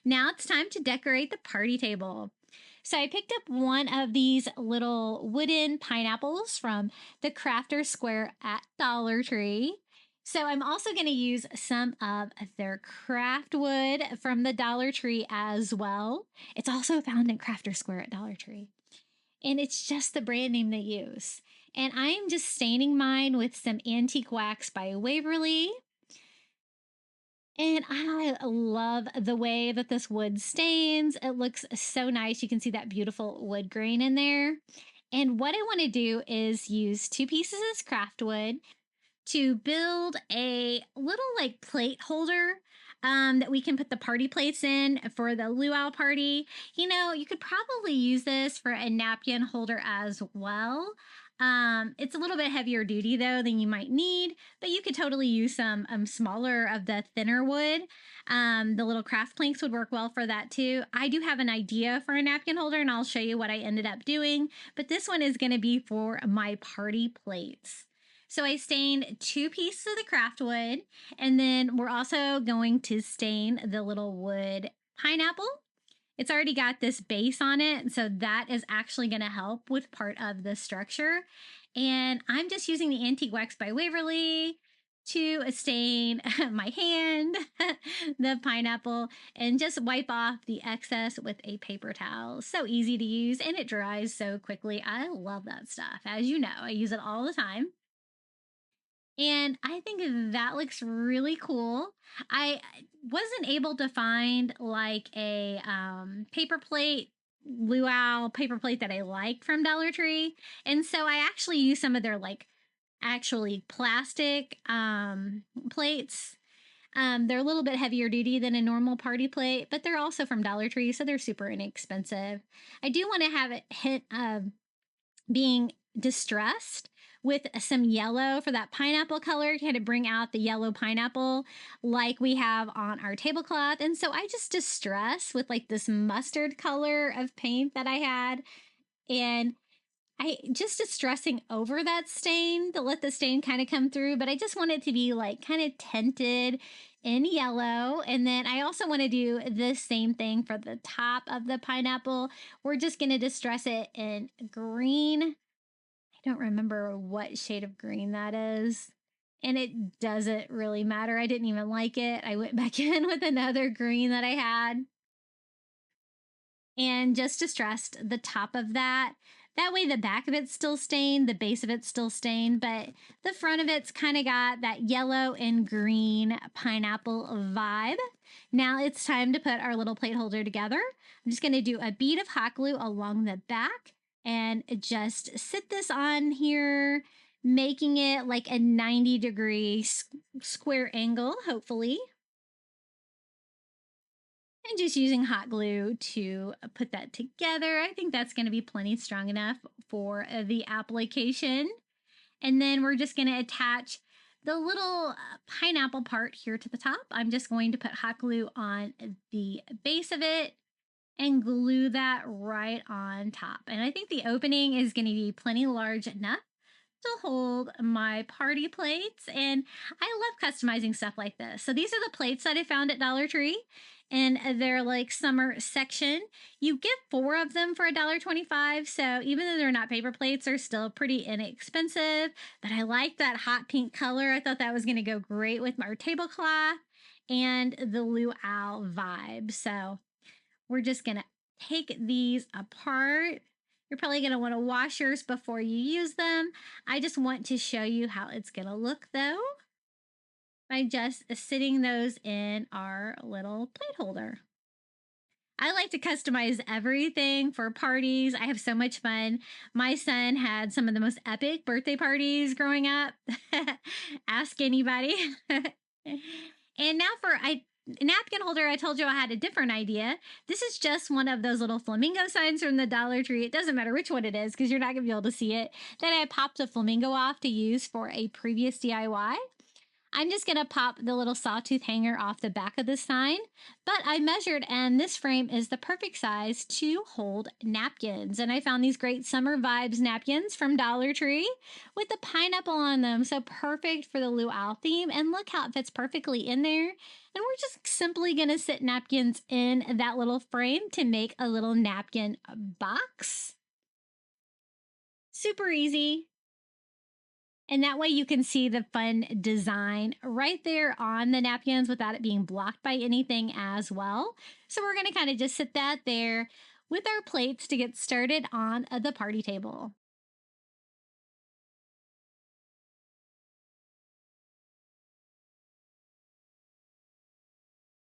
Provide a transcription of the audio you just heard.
Now it's time to decorate the party table. So I picked up one of these little wooden pineapples from the Crafter Square at Dollar Tree. So I'm also going to use some of their craft wood from the Dollar Tree as well. It's also found in Crafter Square at Dollar Tree. And it's just the brand name they use. And I'm just staining mine with some Antique Wax by Waverly. And I love the way that this wood stains. It looks so nice. You can see that beautiful wood grain in there. And what I want to do is use 2 pieces of craft wood to build a little like plate holder that we can put the party plates in for the luau party. You know, you could probably use this for a napkin holder as well. It's a little bit heavier duty though than you might need, but you could totally use some smaller of the thinner wood. The little craft planks would work well for that too. I do have an idea for a napkin holder and I'll show you what I ended up doing, but this one is going to be for my party plates. So I stained 2 pieces of the craft wood, and then we're also going to stain the little wood pineapple. It's already got this base on it, so that is actually going to help with part of the structure. And I'm just using the Antique Wax by Waverly to stain my hand, the pineapple, and just wipe off the excess with a paper towel. So easy to use, and it dries so quickly. I love that stuff. As you know, I use it all the time. And I think that looks really cool. I wasn't able to find like a paper plate, luau paper plate that I like from Dollar Tree. And so I actually used some of their like actually plastic plates. They're a little bit heavier duty than a normal party plate, but they're also from Dollar Tree, so they're super inexpensive. I do want to have a hint of being distressed with some yellow for that pineapple color, kind of bring out the yellow pineapple like we have on our tablecloth. And so I just distress with like this mustard color of paint that I had. And I just distressing over that stain to let the stain kind of come through. But I just want it to be like kind of tinted in yellow. And then I also want to do the same thing for the top of the pineapple. We're just going to distress it in green. I don't remember what shade of green that is. And it doesn't really matter. I didn't even like it. I went back in with another green that I had. And just distressed the top of that. That way the back of it's still stained, the base of it's still stained, but the front of it's kind of got that yellow and green pineapple vibe. Now it's time to put our little plate holder together. I'm just going to do a bead of hot glue along the back and just sit this on here, making it like a 90-degree square angle, hopefully. And just using hot glue to put that together. I think that's going to be plenty strong enough for the application. And then we're just going to attach the little pineapple part here to the top. I'm just going to put hot glue on the base of it and glue that right on top. And I think the opening is going to be plenty large enough to hold my party plates. And I love customizing stuff like this. So these are the plates that I found at Dollar Tree. And they're like summer section. You get 4 of them for $1.25. So even though they're not paper plates, they're still pretty inexpensive. But I like that hot pink color. I thought that was going to go great with our tablecloth and the luau vibe. So we're just going to take these apart. You're probably going to want to wash yours before you use them. I just want to show you how it's going to look though, by just sitting those in our little plate holder. I like to customize everything for parties. I have so much fun. My son had some of the most epic birthday parties growing up. Ask anybody. And now for a napkin holder, I told you I had a different idea. This is just one of those little flamingo signs from the Dollar Tree. It doesn't matter which one it is because you're not going to be able to see it. Then I popped a flamingo off to use for a previous DIY. I'm just going to pop the little sawtooth hanger off the back of the sign, but I measured and this frame is the perfect size to hold napkins. And I found these great summer vibes napkins from Dollar Tree with the pineapple on them. So perfect for the luau theme. And look how it fits perfectly in there. And we're just simply going to sit napkins in that little frame to make a little napkin box. Super easy. And that way you can see the fun design right there on the napkins without it being blocked by anything as well. So we're going to kind of just sit that there with our plates to get started on the party table.